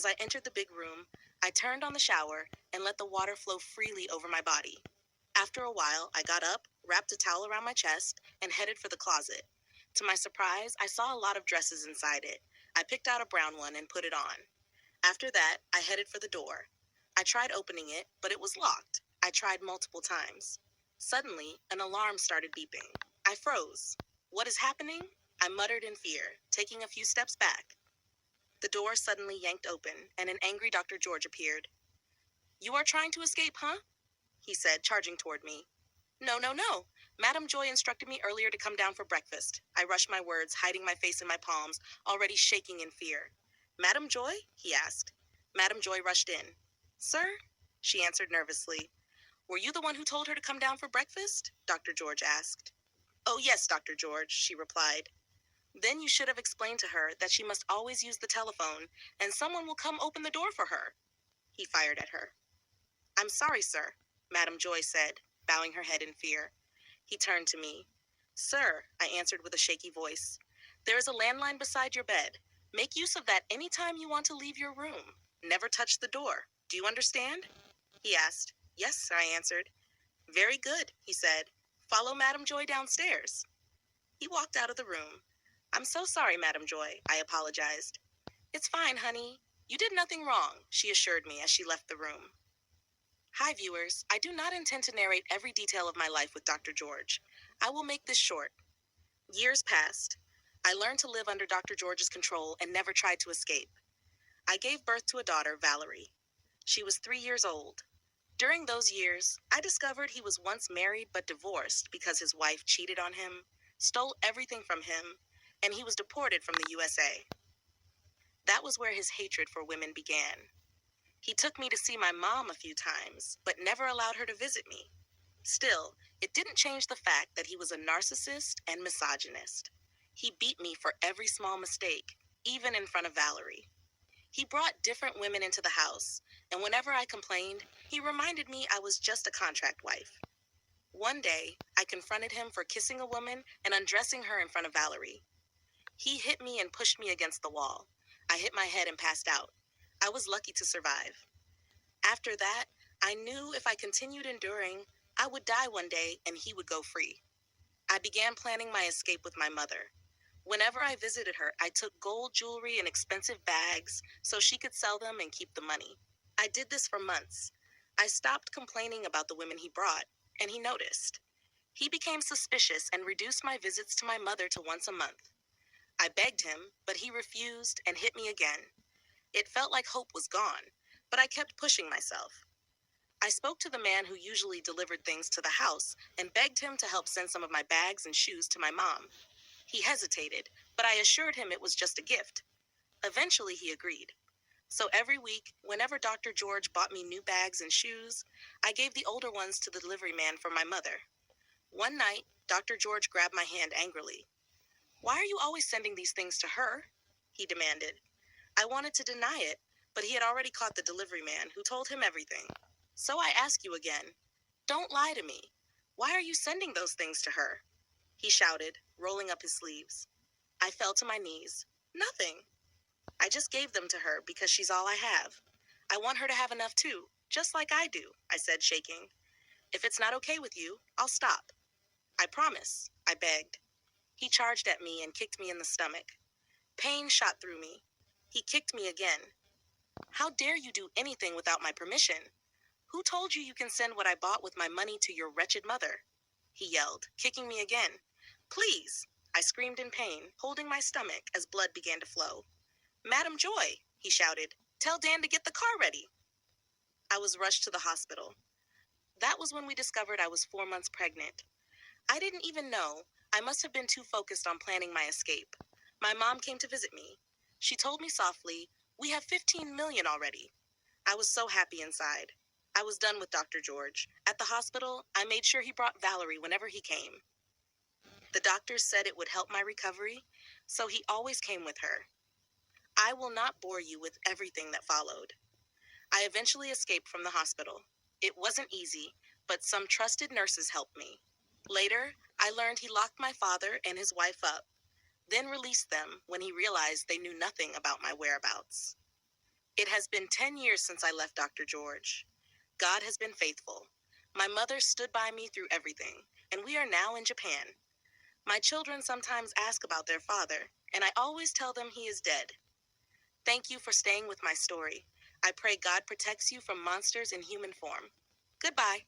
As I entered the big room, I turned on the shower and let the water flow freely over my body. After a while, I got up, wrapped a towel around my chest, and headed for the closet. To my surprise, I saw a lot of dresses inside it. I picked out a brown one and put it on. After that, I headed for the door. I tried opening it, but it was locked. I tried multiple times. Suddenly, an alarm started beeping. I froze. What is happening? I muttered in fear, taking a few steps back. The door suddenly yanked open, and an angry Dr. George appeared. "You are trying to escape, huh?" he said, charging toward me. "No, no, no. Madame Joy instructed me earlier to come down for breakfast." I rushed my words, hiding my face in my palms, already shaking in fear. "Madame Joy?" he asked. Madame Joy rushed in. "Sir?" she answered nervously. "Were you the one who told her to come down for breakfast?" Dr. George asked. "Oh, yes, Dr. George," she replied. "Then you should have explained to her that she must always use the telephone, and someone will come open the door for her." He fired at her. "I'm sorry, sir," Madame Joy said, bowing her head in fear. He turned to me. "Sir," I answered with a shaky voice, "there is a landline beside your bed. Make use of that any time you want to leave your room. Never touch the door. Do you understand?" He asked. "Yes," I answered. "Very good," he said. "Follow Madame Joy downstairs." He walked out of the room. "I'm so sorry, Madame Joy," I apologized. "It's fine, honey. You did nothing wrong," she assured me as she left the room. Hi, viewers. I do not intend to narrate every detail of my life with Dr. George. I will make this short. Years passed. I learned to live under Dr. George's control and never tried to escape. I gave birth to a daughter, Valerie. She was 3 years old. During those years, I discovered he was once married but divorced because his wife cheated on him, stole everything from him, and he was deported from the USA. That was where his hatred for women began. He took me to see my mom a few times, but never allowed her to visit me. Still, it didn't change the fact that he was a narcissist and misogynist. He beat me for every small mistake, even in front of Valerie. He brought different women into the house, and whenever I complained, he reminded me I was just a contract wife. One day, I confronted him for kissing a woman and undressing her in front of Valerie. He hit me and pushed me against the wall. I hit my head and passed out. I was lucky to survive. After that, I knew if I continued enduring, I would die one day and he would go free. I began planning my escape with my mother. Whenever I visited her, I took gold jewelry and expensive bags so she could sell them and keep the money. I did this for months. I stopped complaining about the women he brought, and he noticed. He became suspicious and reduced my visits to my mother to once a month. I begged him, but he refused and hit me again. It felt like hope was gone, but I kept pushing myself. I spoke to the man who usually delivered things to the house and begged him to help send some of my bags and shoes to my mom. He hesitated, but I assured him it was just a gift. Eventually, he agreed. So every week, whenever Dr. George bought me new bags and shoes, I gave the older ones to the delivery man for my mother. One night, Dr. George grabbed my hand angrily. "Why are you always sending these things to her?" he demanded. I wanted to deny it, but he had already caught the delivery man, who told him everything. "So I ask you again, don't lie to me. Why are you sending those things to her?" he shouted, rolling up his sleeves. I fell to my knees. "Nothing. I just gave them to her because she's all I have. I want her to have enough too, just like I do," I said, shaking. "If it's not okay with you, I'll stop." "I promise," I begged. He charged at me and kicked me in the stomach. Pain shot through me. He kicked me again. "How dare you do anything without my permission? Who told you you can send what I bought with my money to your wretched mother?" he yelled, kicking me again. "Please," I screamed in pain, holding my stomach as blood began to flow. "Madame Joy," he shouted, "tell Dan to get the car ready." I was rushed to the hospital. That was when we discovered I was 4 months pregnant. I didn't even know. I must have been too focused on planning my escape. My mom came to visit me. She told me softly, "We have 15 million already." I was so happy inside. I was done with Dr. George. At the hospital, I made sure he brought Valerie whenever he came. The doctors said it would help my recovery, so he always came with her. I will not bore you with everything that followed. I eventually escaped from the hospital. It wasn't easy, but some trusted nurses helped me. Later, I learned he locked my father and his wife up, then released them when he realized they knew nothing about my whereabouts. It has been 10 years since I left Dr. George. God has been faithful. My mother stood by me through everything, and we are now in Japan. My children sometimes ask about their father, and I always tell them he is dead. Thank you for staying with my story. I pray God protects you from monsters in human form. Goodbye.